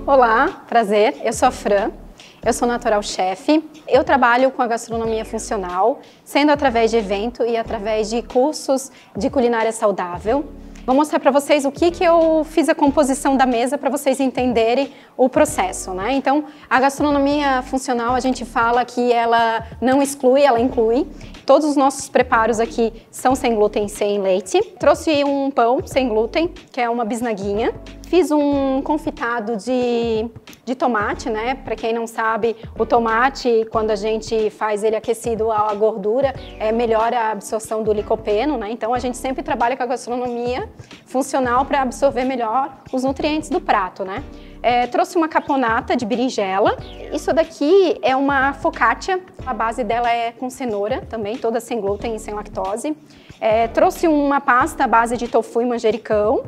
Olá, prazer, eu sou a Fran, eu sou natural chef, eu trabalho com a gastronomia funcional, sendo através de evento e através de cursos de culinária saudável. Vou mostrar para vocês o que eu fiz a composição da mesa para vocês entenderem o processo, né? Então, a gastronomia funcional, a gente fala que ela não exclui, ela inclui. Todos os nossos preparos aqui são sem glúten e sem leite. Trouxe um pão sem glúten, que é uma bisnaguinha. Fiz um confitado de tomate, né? Para quem não sabe, o tomate, quando a gente faz ele aquecido à gordura, melhora a absorção do licopeno, né? Então a gente sempre trabalha com a gastronomia funcional para absorver melhor os nutrientes do prato, né? Trouxe uma caponata de berinjela. Isso daqui é uma focaccia, a base dela é com cenoura também, toda sem glúten e sem lactose. Trouxe uma pasta à base de tofu e manjericão.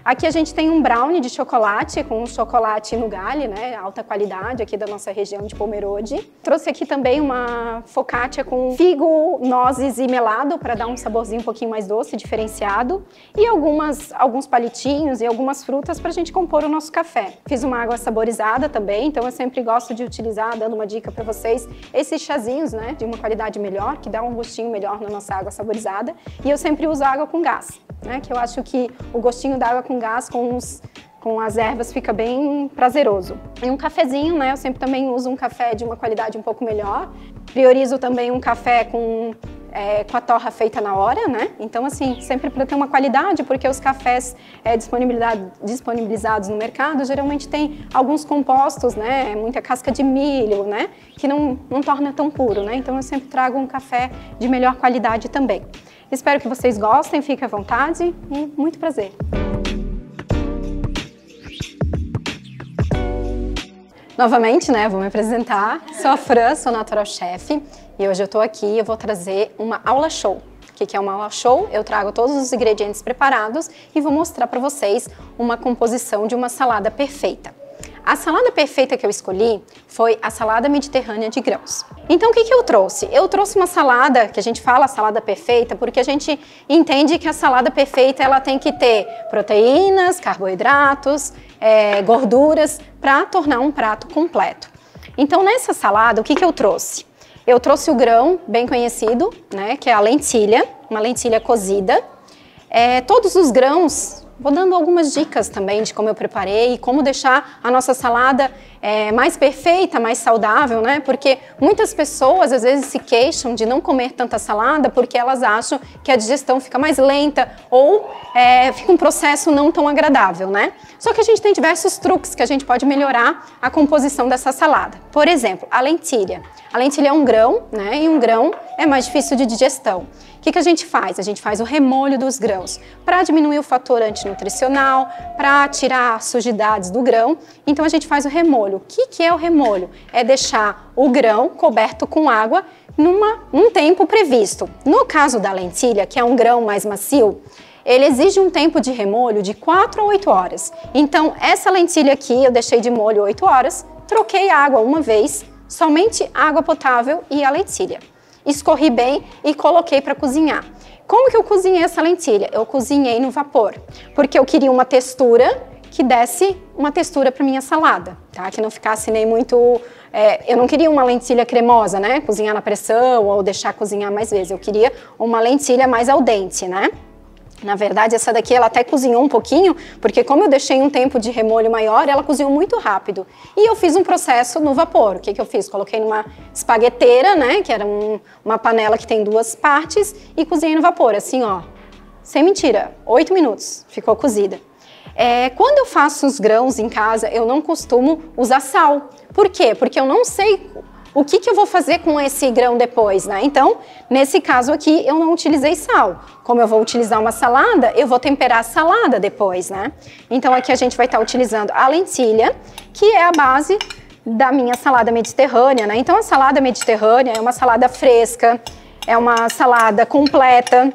Aqui a gente tem um brownie de chocolate, com chocolate Nugali, né, alta qualidade aqui da nossa região de Pomerode. Trouxe aqui também uma focaccia com figo, nozes e melado, para dar um saborzinho um pouquinho mais doce, diferenciado. E alguns palitinhos e algumas frutas para a gente compor o nosso café. Fiz uma água saborizada também, então eu sempre gosto de utilizar, dando uma dica para vocês, esses chazinhos, né, de uma qualidade melhor, que dá um gostinho melhor na nossa água saborizada. E eu sempre uso água com gás, né, que eu acho que o gostinho da água com gás com as ervas fica bem prazeroso. E um cafezinho, né? Eu sempre também uso um café de uma qualidade um pouco melhor. Priorizo também um café com a torra feita na hora, né? Então, assim, sempre para ter uma qualidade, porque os cafés disponibilizados no mercado geralmente tem alguns compostos, né? Muita casca de milho, né? Que não torna tão puro, né? Então, eu sempre trago um café de melhor qualidade também. Espero que vocês gostem, fiquem à vontade e muito prazer! Novamente, né, vou me apresentar, sou a Fran, sou natural chef e hoje eu tô aqui e eu vou trazer uma aula show. O que é uma aula show? Eu trago todos os ingredientes preparados e vou mostrar para vocês uma composição de uma salada perfeita. A salada perfeita que eu escolhi foi a salada mediterrânea de grãos. Então o que eu trouxe? Eu trouxe uma salada, que a gente fala salada perfeita, porque a gente entende que a salada perfeita ela tem que ter proteínas, carboidratos, gorduras, para tornar um prato completo. Então nessa salada, o que eu trouxe? Eu trouxe o grão bem conhecido, né, que é a lentilha, uma lentilha cozida. Todos os grãos, vou dando algumas dicas também de como eu preparei e como deixar a nossa salada mais perfeita, mais saudável, né? Porque muitas pessoas às vezes se queixam de não comer tanta salada porque elas acham que a digestão fica mais lenta ou fica um processo não tão agradável, né? Só que a gente tem diversos truques que a gente pode melhorar a composição dessa salada. Por exemplo, a lentilha. A lentilha é um grão, né? E um grão é mais difícil de digestão. O que a gente faz? A gente faz o remolho dos grãos para diminuir o fator antinutricional, para tirar sujidades do grão. Então a gente faz o remolho. O que é o remolho? É deixar o grão coberto com água num tempo previsto. No caso da lentilha, que é um grão mais macio, ele exige um tempo de remolho de 4 a 8 horas. Então essa lentilha aqui eu deixei de molho 8 horas, troquei a água uma vez, somente água potável e a lentilha. Escorri bem e coloquei para cozinhar. Como que eu cozinhei essa lentilha? Eu cozinhei no vapor, porque eu queria uma textura que desse uma textura para minha salada, tá? Que não ficasse nem muito... eu não queria uma lentilha cremosa, né? Cozinhar na pressão ou deixar cozinhar mais vezes. Eu queria uma lentilha mais al dente, né? Na verdade, essa daqui ela até cozinhou um pouquinho, porque como eu deixei um tempo de remolho maior, ela cozinhou muito rápido. E eu fiz um processo no vapor. O que eu fiz? Coloquei numa espagueteira, né, que era uma panela que tem 2 partes, e cozinhei no vapor, assim, ó, sem mentira, 8 minutos ficou cozida. Quando eu faço os grãos em casa, eu não costumo usar sal. Por quê? Porque eu não sei o que eu vou fazer com esse grão depois, né? Então, nesse caso aqui, eu não utilizei sal. Como eu vou utilizar uma salada, eu vou temperar a salada depois, né? Então, aqui a gente vai estar utilizando a lentilha, que é a base da minha salada mediterrânea, né? Então, a salada mediterrânea é uma salada fresca, é uma salada completa.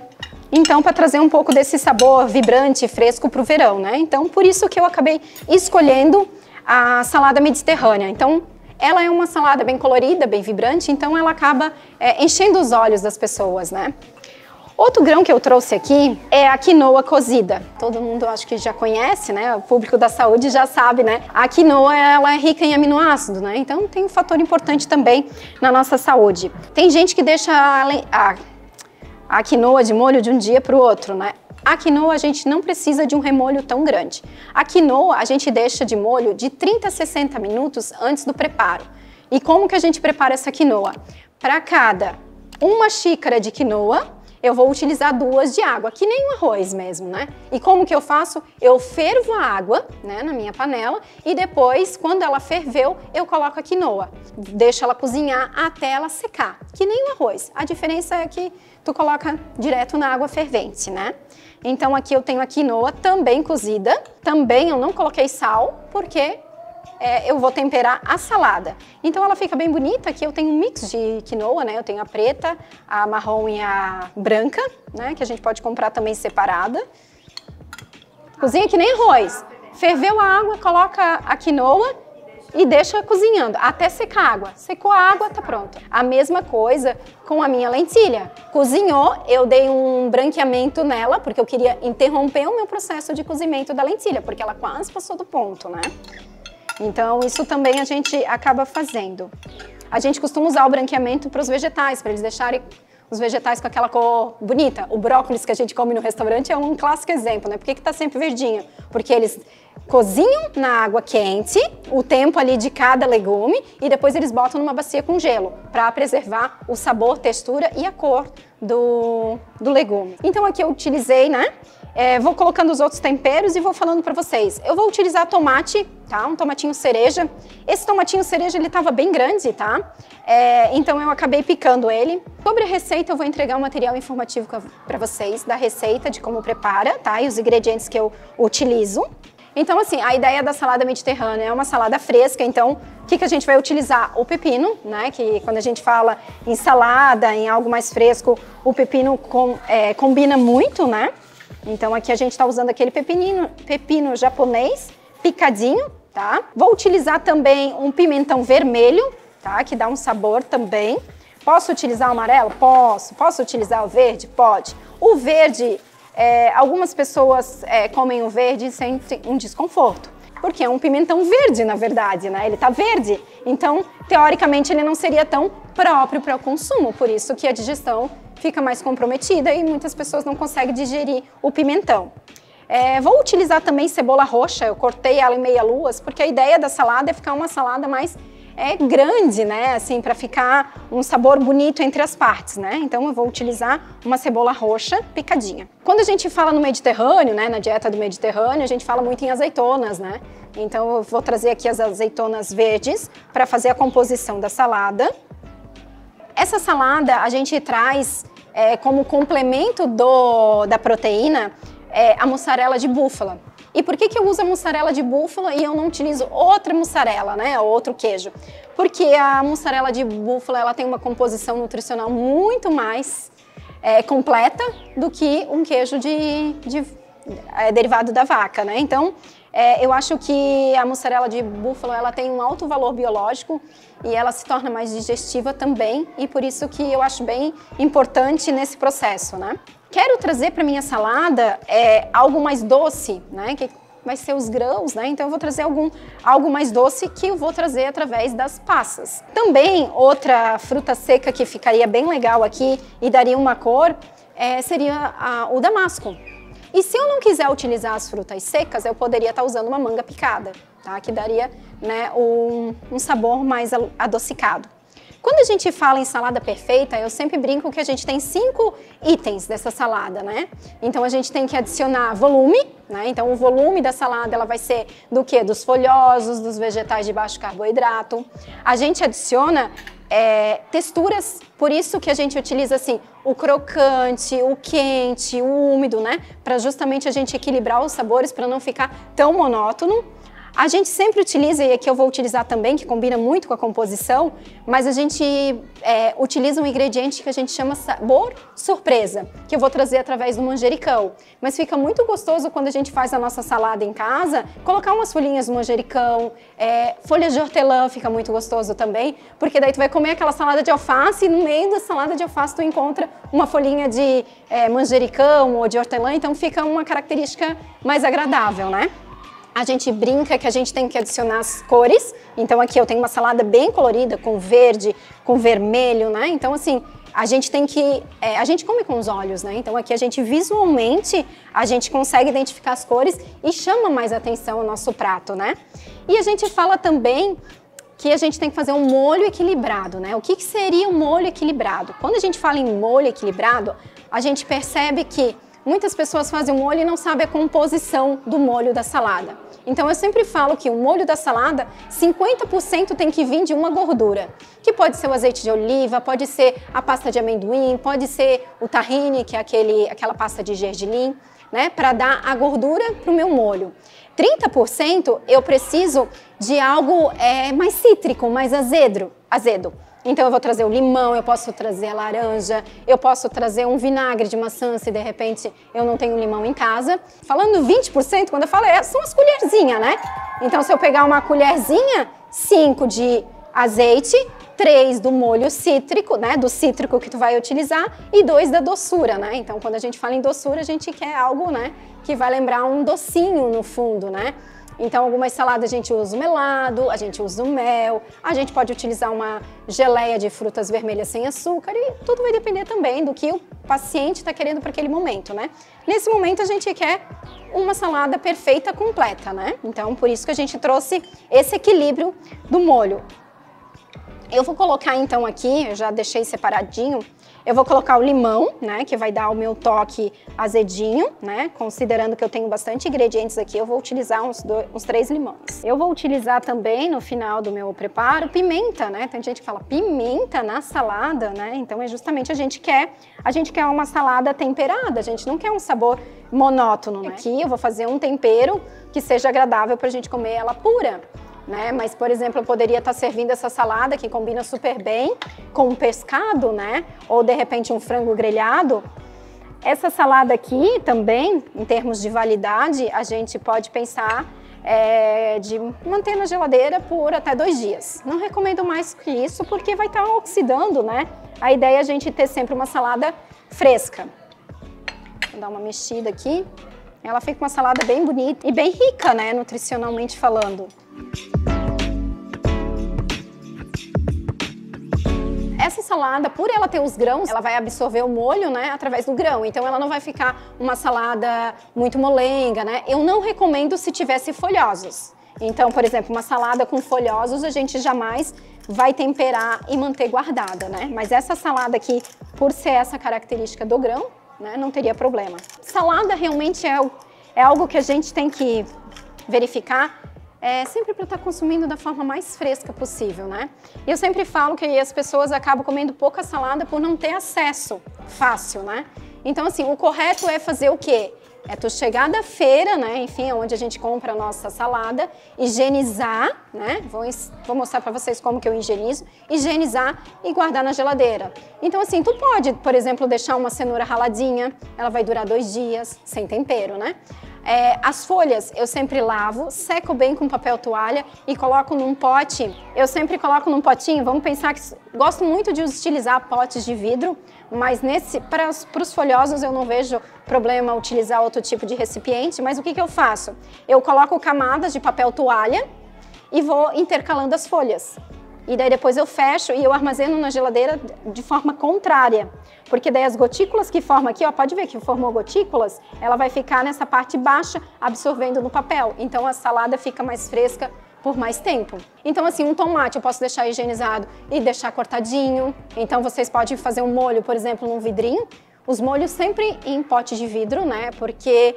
Então, para trazer um pouco desse sabor vibrante e fresco para o verão, né? Então, por isso que eu acabei escolhendo a salada mediterrânea. Então, ela é uma salada bem colorida, bem vibrante, então ela acaba enchendo os olhos das pessoas, né? Outro grão que eu trouxe aqui é a quinoa cozida. Todo mundo acho que já conhece, né? O público da saúde já sabe, né? A quinoa, ela é rica em aminoácidos, né? Então tem um fator importante também na nossa saúde. Tem gente que deixa a quinoa de molho de um dia para o outro, né? A quinoa a gente não precisa de um remolho tão grande. A quinoa a gente deixa de molho de 30 a 60 minutos antes do preparo. E como que a gente prepara essa quinoa? Para cada uma xícara de quinoa, eu vou utilizar 2 de água, que nem um arroz mesmo, né? E como que eu faço? Eu fervo a água, né, na minha panela e depois, quando ela ferveu, eu coloco a quinoa. Deixo ela cozinhar até ela secar, que nem um arroz. A diferença é que tu coloca direto na água fervente, né? Então aqui eu tenho a quinoa também cozida. Também eu não coloquei sal, porque eu vou temperar a salada. Então ela fica bem bonita. Aqui eu tenho um mix de quinoa, né? Eu tenho a preta, a marrom e a branca, né? Que a gente pode comprar também separada. Cozinha que nem arroz. Ferveu a água, coloca a quinoa e deixa cozinhando até secar a água. Secou a água, tá pronto. A mesma coisa com a minha lentilha. Cozinhou, eu dei um branqueamento nela, porque eu queria interromper o meu processo de cozimento da lentilha, porque ela quase passou do ponto, né? Então, isso também a gente acaba fazendo. A gente costuma usar o branqueamento para os vegetais, para eles deixarem os vegetais com aquela cor bonita. O brócolis que a gente come no restaurante é um clássico exemplo, né? Por que que tá sempre verdinho? Porque eles cozinham na água quente, o tempo ali de cada legume, e depois eles botam numa bacia com gelo, para preservar o sabor, textura e a cor do legume. Então aqui eu utilizei, né? Vou colocando os outros temperos e vou falando para vocês. Eu vou utilizar tomate, tá? Um tomatinho cereja. Esse tomatinho cereja, ele tava bem grande, tá? Então eu acabei picando ele. Sobre a receita, eu vou entregar um material informativo para vocês, da receita, de como prepara, tá? E os ingredientes que eu utilizo. Então, assim, a ideia da salada mediterrânea é uma salada fresca, então o que a gente vai utilizar? O pepino, né? Que quando a gente fala em salada, em algo mais fresco, o pepino combina muito, né? Então aqui a gente está usando aquele pepino japonês picadinho, tá? Vou utilizar também um pimentão vermelho, tá? Que dá um sabor também. Posso utilizar o amarelo? Posso. Posso utilizar o verde? Pode. O verde, algumas pessoas comem o verde e sentem um desconforto, porque é um pimentão verde, na verdade, né? Ele tá verde, então, teoricamente, ele não seria tão próprio para o consumo, por isso que a digestão fica mais comprometida e muitas pessoas não conseguem digerir o pimentão. Vou utilizar também cebola roxa, eu cortei ela em meia-luas, porque a ideia da salada é ficar uma salada mais grande, né, assim, para ficar um sabor bonito entre as partes, né? Então eu vou utilizar uma cebola roxa picadinha. Quando a gente fala no Mediterrâneo, né, na dieta do Mediterrâneo, a gente fala muito em azeitonas, né? Então eu vou trazer aqui as azeitonas verdes para fazer a composição da salada. Essa salada a gente traz como complemento da proteína a mussarela de búfala. E por que eu uso a mussarela de búfala e eu não utilizo outra mussarela, né, ou outro queijo? Porque a mussarela de búfala ela tem uma composição nutricional muito mais completa do que um queijo derivado da vaca, né? Então, eu acho que a mussarela de búfala ela tem um alto valor biológico e ela se torna mais digestiva também, e por isso que eu acho bem importante nesse processo, né? Quero trazer para minha salada algo mais doce, né? Que vai ser os grãos, né? Então eu vou trazer algo mais doce que eu vou trazer através das passas. Também outra fruta seca que ficaria bem legal aqui e daria uma cor seria o damasco. E se eu não quiser utilizar as frutas secas, eu poderia estar usando uma manga picada, tá? Que daria, né, um sabor mais adocicado. Quando a gente fala em salada perfeita, eu sempre brinco que a gente tem 5 itens dessa salada, né? Então a gente tem que adicionar volume, né? Então o volume da salada ela vai ser do quê? Dos folhosos, dos vegetais de baixo carboidrato. A gente adiciona texturas, por isso que a gente utiliza assim o crocante, o quente, o úmido, né? Para justamente a gente equilibrar os sabores para não ficar tão monótono. A gente sempre utiliza, e aqui eu vou utilizar também, que combina muito com a composição, mas a gente utiliza um ingrediente que a gente chama sabor surpresa, que eu vou trazer através do manjericão. Mas fica muito gostoso quando a gente faz a nossa salada em casa, colocar umas folhinhas de manjericão, folhas de hortelã fica muito gostoso também, porque daí tu vai comer aquela salada de alface e no meio da salada de alface tu encontra uma folhinha de manjericão ou de hortelã, então fica uma característica mais agradável, né? A gente brinca que a gente tem que adicionar as cores, então aqui eu tenho uma salada bem colorida, com verde, com vermelho, né? Então assim, a gente tem que, a gente come com os olhos, né? Então aqui a gente visualmente, a gente consegue identificar as cores e chama mais atenção o nosso prato, né? E a gente fala também que a gente tem que fazer um molho equilibrado, né? O que seria um molho equilibrado? Quando a gente fala em molho equilibrado, a gente percebe que muitas pessoas fazem o molho e não sabem a composição do molho da salada. Então eu sempre falo que o molho da salada, 50% tem que vir de uma gordura, que pode ser o azeite de oliva, pode ser a pasta de amendoim, pode ser o tahine, que é aquela pasta de gergelim, né, para dar a gordura para o meu molho. 30% eu preciso de algo mais cítrico, mais azedo. Então eu vou trazer o limão, eu posso trazer a laranja, eu posso trazer um vinagre de maçã se de repente eu não tenho limão em casa. Falando 20%, quando eu falo são as colherzinhas, né? Então se eu pegar uma colherzinha, 5 de azeite, 3 do molho cítrico, né? Do cítrico que tu vai utilizar e 2 da doçura, né? Então quando a gente fala em doçura, a gente quer algo, né, que vai lembrar um docinho no fundo, né? Então, algumas saladas a gente usa o melado, a gente usa o mel, a gente pode utilizar uma geleia de frutas vermelhas sem açúcar e tudo vai depender também do que o paciente está querendo para aquele momento, né? Nesse momento a gente quer uma salada perfeita, completa, né? Então, por isso que a gente trouxe esse equilíbrio do molho. Eu vou colocar então aqui, eu já deixei separadinho, eu vou colocar o limão, né, que vai dar o meu toque azedinho, né, considerando que eu tenho bastante ingredientes aqui, eu vou utilizar uns 3 limões. Eu vou utilizar também, no final do meu preparo, pimenta, né, tem gente que fala pimenta na salada, né, então é justamente a gente quer uma salada temperada, a gente não quer um sabor monótono, né. Aqui eu vou fazer um tempero que seja agradável para a gente comer ela pura. Né? Mas, por exemplo, eu poderia estar servindo essa salada que combina super bem com um pescado, né? Ou de repente um frango grelhado. Essa salada aqui também, em termos de validade, a gente pode pensar de manter na geladeira por até 2 dias. Não recomendo mais que isso porque vai estar oxidando, né? A ideia é a gente ter sempre uma salada fresca. Vou dar uma mexida aqui. Ela fica uma salada bem bonita e bem rica, né? Nutricionalmente falando. Essa salada, por ela ter os grãos, ela vai absorver o molho, né, através do grão. Então ela não vai ficar uma salada muito molenga, né? Eu não recomendo se tivesse folhosos. Então, por exemplo, uma salada com folhosos a gente jamais vai temperar e manter guardada, né? Mas essa salada aqui, por ser essa característica do grão, né, não teria problema. Salada realmente é algo que a gente tem que verificar sempre para estar consumindo da forma mais fresca possível, né? E eu sempre falo que as pessoas acabam comendo pouca salada por não ter acesso fácil, né? Então, assim, o correto é fazer o quê? É tu chegar da feira, né? Enfim, onde a gente compra a nossa salada, higienizar, né? Vou mostrar para vocês como que eu higienizo, higienizar e guardar na geladeira. Então, assim, tu pode, por exemplo, deixar uma cenoura raladinha, ela vai durar 2 dias, sem tempero, né? As folhas eu sempre lavo, seco bem com papel toalha e coloco num pote. Eu sempre coloco num potinho, vamos pensar que gosto muito de utilizar potes de vidro, mas para os folhosos eu não vejo problema utilizar outro tipo de recipiente, mas o que eu faço? Eu coloco camadas de papel toalha e vou intercalando as folhas. E daí depois eu fecho e eu armazeno na geladeira de forma contrária. Porque daí as gotículas que formam aqui, ó, pode ver que formou gotículas, ela vai ficar nessa parte baixa absorvendo no papel. Então a salada fica mais fresca por mais tempo. Então assim, um tomate eu posso deixar higienizado e deixar cortadinho. Então vocês podem fazer um molho, por exemplo, num vidrinho. Os molhos sempre em pote de vidro, né? Por que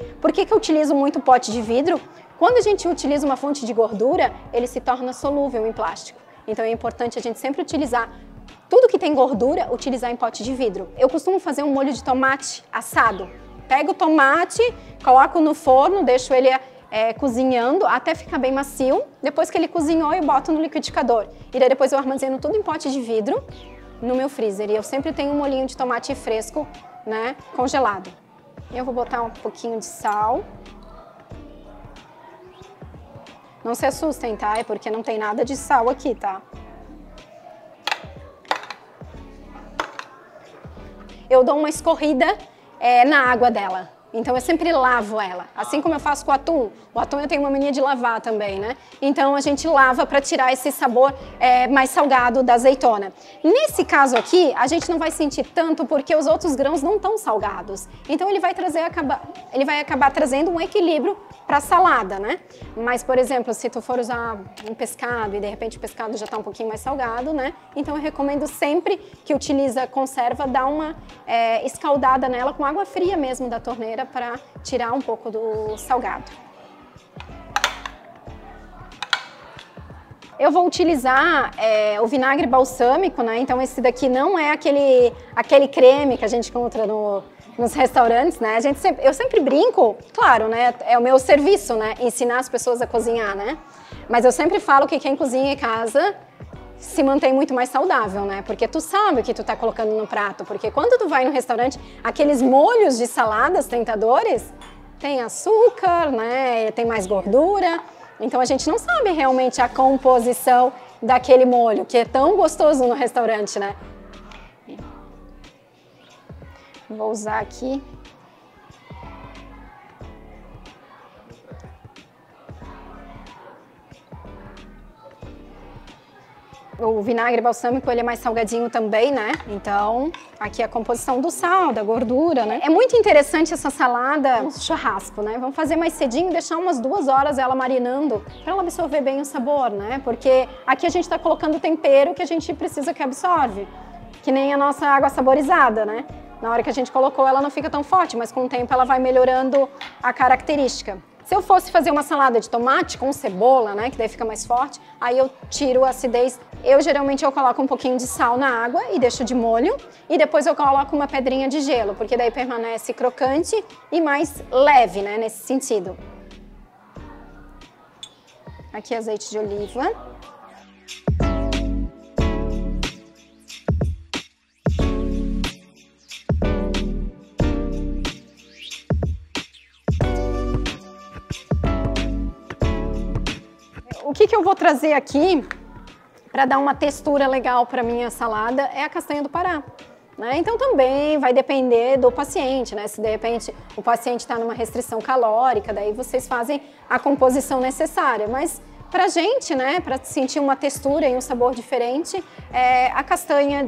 eu utilizo muito pote de vidro? Quando a gente utiliza uma fonte de gordura, ele se torna solúvel em plástico. Então é importante a gente sempre utilizar tudo que tem gordura, utilizar em pote de vidro. Eu costumo fazer um molho de tomate assado. Pego o tomate, coloco no forno, deixo ele cozinhando até ficar bem macio. Depois que ele cozinhou, eu boto no liquidificador. E daí depois eu armazeno tudo em pote de vidro no meu freezer. E eu sempre tenho um molhinho de tomate fresco, né, congelado. Eu vou botar um pouquinho de sal. Não se assustem, tá? É porque não tem nada de sal aqui, tá? Eu dou uma escorrida na água dela. Então eu sempre lavo ela, assim como eu faço com o atum eu tenho uma mania de lavar também, né? Então a gente lava para tirar esse sabor mais salgado da azeitona. Nesse caso aqui, a gente não vai sentir tanto porque os outros grãos não estão salgados. Então ele vai acabar trazendo um equilíbrio para a salada, né? Mas, por exemplo, se tu for usar um pescado e de repente o pescado já está um pouquinho mais salgado, né? Então eu recomendo sempre que utiliza conserva, dar uma escaldada nela com água fria mesmo da torneira para tirar um pouco do salgado. Eu vou utilizar o vinagre balsâmico, né? Então esse daqui não é aquele creme que a gente encontra nos restaurantes, né? Eu sempre brinco, claro, né? É o meu serviço, né? Ensinar as pessoas a cozinhar, né? Mas eu sempre falo que quem cozinha em casa se mantém muito mais saudável, né? Porque tu sabe o que tu tá colocando no prato. Porque quando tu vai no restaurante, aqueles molhos de saladas tentadores, tem açúcar, né? Tem mais gordura. Então a gente não sabe realmente a composição daquele molho, que é tão gostoso no restaurante, né? Vou usar aqui. O vinagre balsâmico, ele é mais salgadinho também, né? Então, aqui é a composição do sal, da gordura, né? É muito interessante essa salada no churrasco, né? Vamos fazer mais cedinho e deixar umas 2 horas ela marinando para ela absorver bem o sabor, né? Porque aqui a gente tá colocando tempero que a gente precisa que absorve. Que nem a nossa água saborizada, né? Na hora que a gente colocou, ela não fica tão forte, mas com o tempo ela vai melhorando a característica. Se eu fosse fazer uma salada de tomate com cebola, né, que daí fica mais forte, aí eu tiro a acidez. Geralmente eu coloco um pouquinho de sal na água e deixo de molho. E depois eu coloco uma pedrinha de gelo, porque daí permanece crocante e mais leve, né, nesse sentido. Aqui azeite de oliva. O que eu vou trazer aqui para dar uma textura legal para minha salada é a castanha do Pará, né? Então também vai depender do paciente, né? Se de repente o paciente está numa restrição calórica, daí vocês fazem a composição necessária. Mas pra gente, né, para sentir uma textura e um sabor diferente, a castanha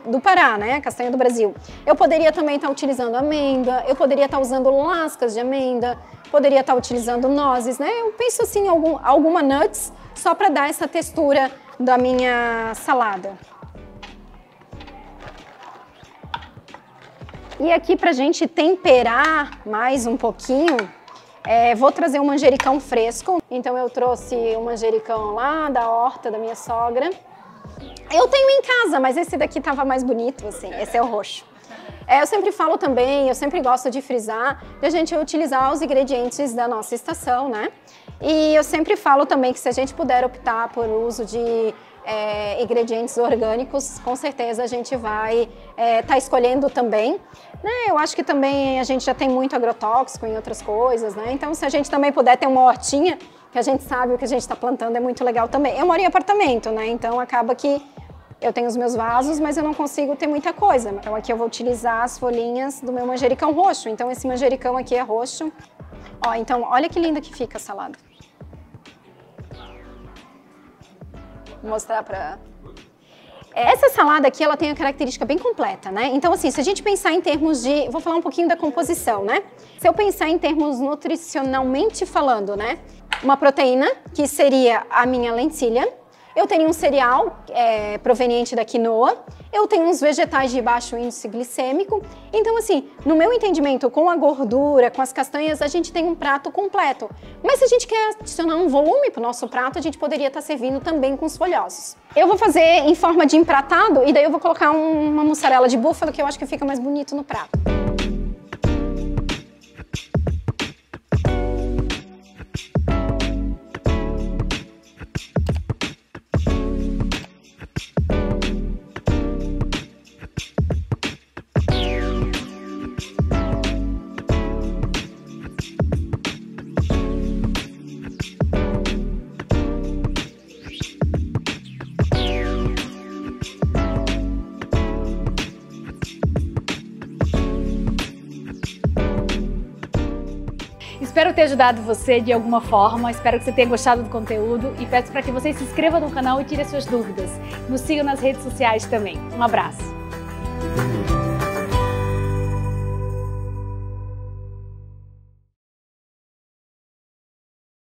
do Pará, né, a castanha do Brasil. Eu poderia também estar utilizando amêndoa, eu poderia estar usando lascas de amêndoa, poderia estar utilizando nozes, né? Eu penso assim, alguma nuts, só para dar essa textura da minha salada. E aqui pra gente temperar mais um pouquinho, vou trazer um manjericão fresco. Então eu trouxe um manjericão lá da horta da minha sogra. Eu tenho em casa, mas esse daqui tava mais bonito, assim, esse é o roxo. Eu sempre falo também, eu sempre gosto de frisar, de a gente utilizar os ingredientes da nossa estação, né? E eu sempre falo também que se a gente puder optar por uso de ingredientes orgânicos, com certeza a gente vai tá escolhendo também. Né? Eu acho que também a gente já tem muito agrotóxico em outras coisas, né? Então se a gente também puder ter uma hortinha, que a gente sabe o que a gente está plantando, é muito legal também. Eu moro em apartamento, né? Então acaba que eu tenho os meus vasos, mas eu não consigo ter muita coisa. Então aqui eu vou utilizar as folhinhas do meu manjericão roxo. Então esse manjericão aqui é roxo. Ó, então olha que linda que fica a salada. Vou mostrar pra... Essa salada aqui, ela tem uma característica bem completa, né? Então assim, se a gente pensar em termos de... Vou falar um pouquinho da composição, né? Se eu pensar em termos nutricionalmente falando, né? Uma proteína, que seria a minha lentilha. Eu tenho um cereal proveniente da quinoa, eu tenho uns vegetais de baixo índice glicêmico. Então assim, no meu entendimento, com a gordura, com as castanhas, a gente tem um prato completo. Mas se a gente quer adicionar um volume para o nosso prato, a gente poderia estar servindo também com os folhosos. Eu vou fazer em forma de empratado e daí eu vou colocar uma mussarela de búfalo, que eu acho que fica mais bonito no prato. Espero ter ajudado você de alguma forma, espero que você tenha gostado do conteúdo e peço para que você se inscreva no canal e tire as suas dúvidas. Nos siga nas redes sociais também. Um abraço!